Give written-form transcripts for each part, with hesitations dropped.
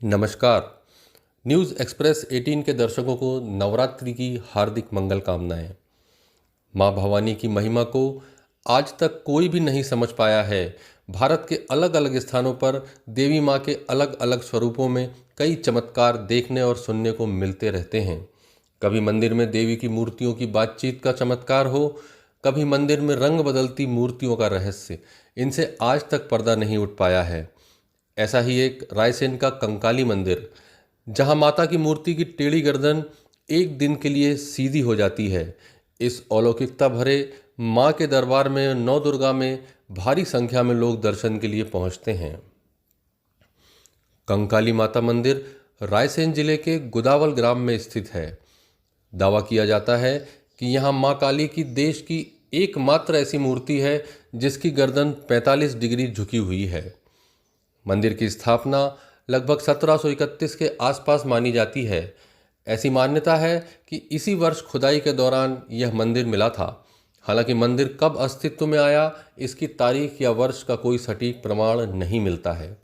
नमस्कार। News express 18 के दर्शकों को नवरात्रि की हार्दिक मंगल कामनाएं। माँ भवानी की महिमा को आज तक कोई भी नहीं समझ पाया है। भारत के अलग अलग स्थानों पर देवी माँ के अलग अलग स्वरूपों में कई चमत्कार देखने और सुनने को मिलते रहते हैं। कभी मंदिर में देवी की मूर्तियों की बातचीत का चमत्कार हो, कभी मंदिर में रंग बदलती मूर्तियों का रहस्य। इनसे आज तक पर्दा नहीं उठ पाया है। ऐसा ही एक रायसेन का कंकाली मंदिर, जहां माता की मूर्ति की टेढ़ी गर्दन एक दिन के लिए सीधी हो जाती है। इस अलौकिकता भरे मां के दरबार में नौ दुर्गा में भारी संख्या में लोग दर्शन के लिए पहुंचते हैं। कंकाली माता मंदिर रायसेन जिले के गुदावल ग्राम में स्थित है। दावा किया जाता है कि यहाँ मां काली की देश की एकमात्र ऐसी मूर्ति है जिसकी गर्दन 45 डिग्री झुकी हुई है। मंदिर की स्थापना लगभग 1731 के आसपास मानी जाती है। ऐसी मान्यता है कि इसी वर्ष खुदाई के दौरान यह मंदिर मिला था। हालांकि मंदिर कब अस्तित्व में आया, इसकी तारीख या वर्ष का कोई सटीक प्रमाण नहीं मिलता है।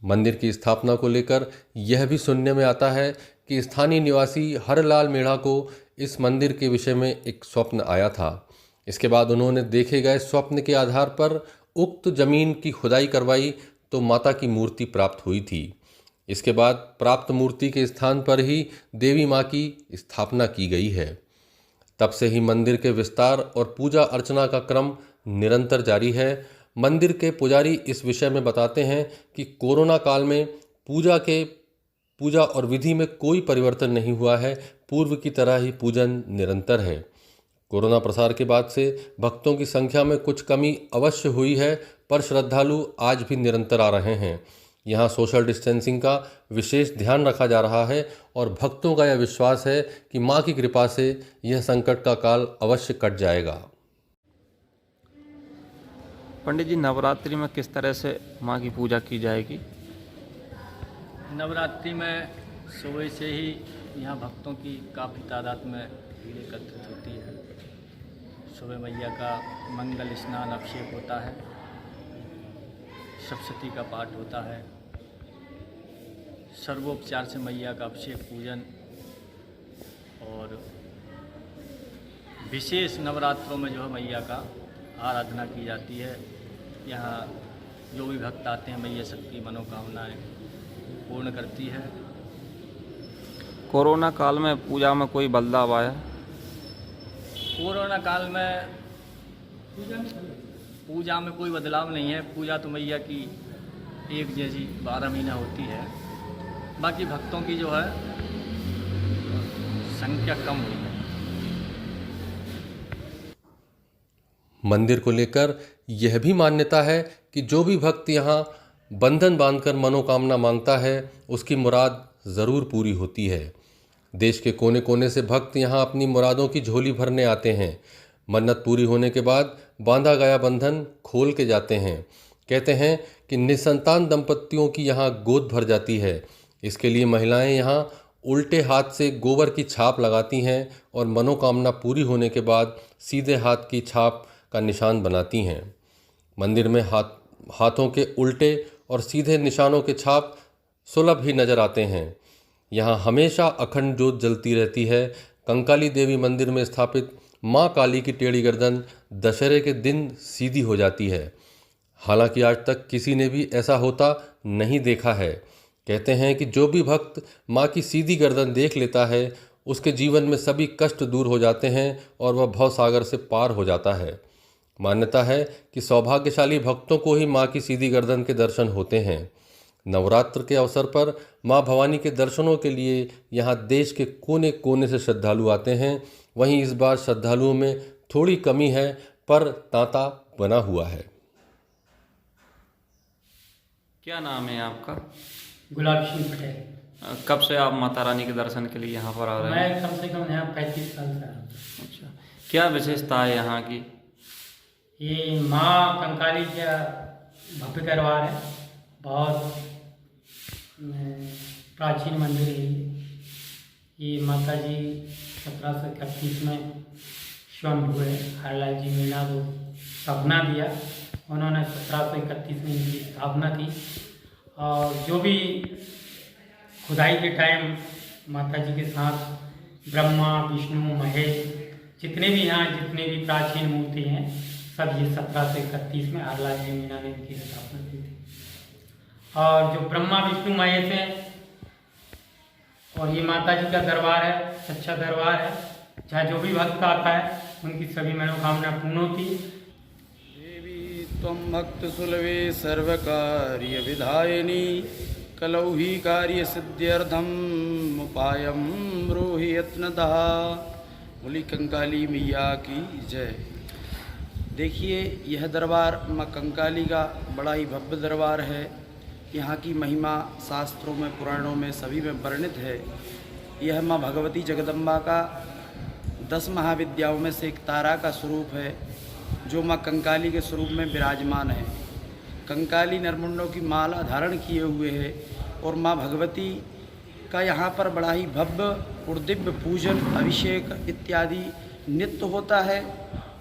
मंदिर की स्थापना को लेकर यह भी सुनने में आता है कि स्थानीय निवासी हरलाल मेढ़ा को इस मंदिर के विषय में एक स्वप्न आया था। इसके बाद उन्होंने देखे गए स्वप्न के आधार पर उक्त जमीन की खुदाई करवाई तो माता की मूर्ति प्राप्त हुई थी। इसके बाद प्राप्त मूर्ति के स्थान पर ही देवी माँ की स्थापना की गई है। तब से ही मंदिर के विस्तार और पूजा अर्चना का क्रम निरंतर जारी है। मंदिर के पुजारी इस विषय में बताते हैं कि कोरोना काल में पूजा और विधि में कोई परिवर्तन नहीं हुआ है। पूर्व की तरह ही पूजन निरंतर है। कोरोना प्रसार के बाद से भक्तों की संख्या में कुछ कमी अवश्य हुई है, पर श्रद्धालु आज भी निरंतर आ रहे हैं। यहाँ सोशल डिस्टेंसिंग का विशेष ध्यान रखा जा रहा है और भक्तों का यह विश्वास है कि माँ की कृपा से यह संकट का काल अवश्य कट जाएगा। पंडित जी, नवरात्रि में किस तरह से माँ की पूजा की जाएगी? नवरात्रि में सुबह से ही यहाँ भक्तों की काफ़ी तादाद में भीड़ एकत्रित होती है। सुबह मैया का मंगल स्नान अभिषेक होता है, सप्तशती का पाठ होता है, सर्वोपचार से मैया का अभिषेक पूजन और विशेष नवरात्रों में जो है मैया का आराधना की जाती है। यहाँ जो भी भक्त आते हैं मैया सबकी मनोकामनाएं पूर्ण करती है। कोरोना काल में पूजा में कोई बदलाव आया? कोरोना काल में पूजा में कोई बदलाव नहीं है। पूजा तो मैया की एक जैसी 12 महीना होती है। बाकी भक्तों की जो है संख्या कम हुई है। मंदिर को लेकर यह भी मान्यता है कि जो भी भक्त यहाँ बंधन बांधकर मनोकामना मांगता है उसकी मुराद ज़रूर पूरी होती है। देश के कोने कोने से भक्त यहाँ अपनी मुरादों की झोली भरने आते हैं। मन्नत पूरी होने के बाद बांधा गया बंधन खोल के जाते हैं। कहते हैं कि निसंतान दंपतियों की यहाँ गोद भर जाती है। इसके लिए महिलाएं यहाँ उल्टे हाथ से गोबर की छाप लगाती हैं और मनोकामना पूरी होने के बाद सीधे हाथ की छाप का निशान बनाती हैं। मंदिर में हाथों के उल्टे और सीधे निशानों के छाप सुलभ ही नजर आते हैं। यहाँ हमेशा अखंड ज्योत जलती रहती है। कंकाली देवी मंदिर में स्थापित माँ काली की टेढ़ी गर्दन दशहरे के दिन सीधी हो जाती है। हालांकि आज तक किसी ने भी ऐसा होता नहीं देखा है। कहते हैं कि जो भी भक्त माँ की सीधी गर्दन देख लेता है उसके जीवन में सभी कष्ट दूर हो जाते हैं और वह भवसागर से पार हो जाता है। मान्यता है कि सौभाग्यशाली भक्तों को ही माँ की सीधी गर्दन के दर्शन होते हैं। नवरात्र के अवसर पर माँ भवानी के दर्शनों के लिए यहाँ देश के कोने कोने से श्रद्धालु आते हैं। वहीं इस बार श्रद्धालुओं में थोड़ी कमी है, पर तांता बना हुआ है। क्या नाम है आपका? गुलाब सिंह पटेल। कब से आप माता रानी के दर्शन के लिए यहाँ पर आ रहे हैं? मैं कम से कम यहाँ 35 साल से रहा हूँ। अच्छा, क्या विशेषता है यहाँ की? ये माँ कंकाली का भव्य दरबार है। बहुत प्राचीन मंदिर है ये माता जी 1731 में स्वयं हुए। हरलाल जी मीणा को स्थापना दिया। उन्होंने 1731 में इनकी स्थापना की और जो भी खुदाई के टाइम माता जी के साथ ब्रह्मा विष्णु महेश जितने भी प्राचीन मूर्ति हैं सब ये 1731 में हरलाल जी मीना ने इनकी स्थापना की थी। और जो ब्रह्मा विष्णु महेश हैं और ये माता जी का दरबार है, सच्चा दरबार है, जहाँ जो भी भक्त आता है उनकी सभी मनोकामना पूर्ण होती है। देवी त्वं भक्त सुलभे सर्वकार्य विधायिनी कलौ ही कार्य सिद्ध्यर्थम उपायम ब्रूहि यत्नतः। बोली कंकाली मैया की जय। देखिए यह दरबार माँ कंकाली का बड़ा ही भव्य दरबार है। यहाँ की महिमा शास्त्रों में पुराणों में सभी में वर्णित है। यह माँ भगवती जगदम्बा का 10 महाविद्याओं में से एक तारा का स्वरूप है जो माँ कंकाली के स्वरूप में विराजमान है। कंकाली नरमुंडों की माला धारण किए हुए है और माँ भगवती का यहाँ पर बड़ा ही भव्य और दिव्य पूजन अभिषेक इत्यादि नित्य होता है।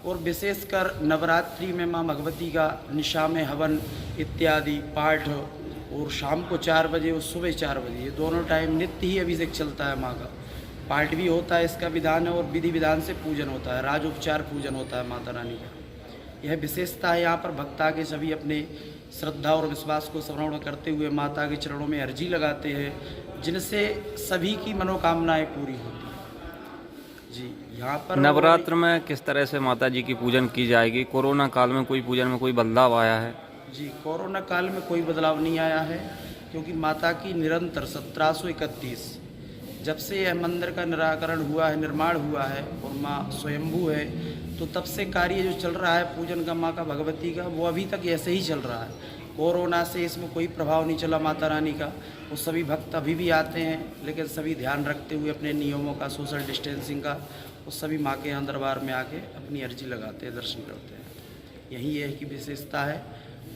और विशेषकर नवरात्रि में माँ भगवती का निशा में हवन इत्यादि पाठ और शाम को 4 बजे और सुबह 4 बजे ये दोनों टाइम नित्य ही अभिषेक चलता है। माँ का पाठ भी होता है, इसका विधान है और विधि विधान से पूजन होता है, राजोपचार पूजन होता है माता रानी का। यह विशेषता है। यहाँ पर भक्त आके सभी अपने श्रद्धा और विश्वास को श्रवण करते हुए माता के चरणों में अर्जी लगाते हैं जिनसे सभी की मनोकामनाएं पूरी होती हैं। जी यहाँ पर नवरात्र में किस तरह से माता जी की पूजन की जाएगी? कोरोना काल में कोई पूजन में कोई बदलाव आया है? जी कोरोना काल में कोई बदलाव नहीं आया है क्योंकि माता की निरंतर 1731 जब से यह मंदिर का निराकरण हुआ है, निर्माण हुआ है और माँ स्वयंभू है, तो तब से कार्य जो चल रहा है पूजन का माँ का भगवती का वो अभी तक ऐसे ही चल रहा है। कोरोना से इसमें कोई प्रभाव नहीं चला माता रानी का। वो सभी भक्त अभी भी आते हैं लेकिन सभी ध्यान रखते हुए अपने नियमों का, सोशल डिस्टेंसिंग का, वो सभी माँ के यहाँ दरबार में आके अपनी अर्जी लगाते हैं, दर्शन करते हैं। यही है कि विशेषता है,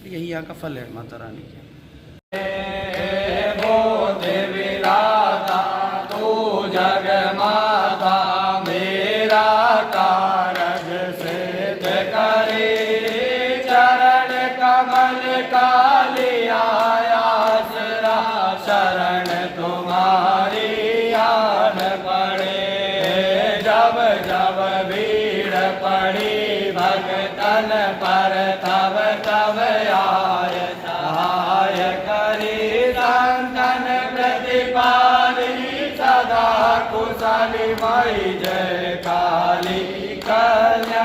यही यहाँ का फल है माता रानी के। कुशली माई जय काली कल्याण।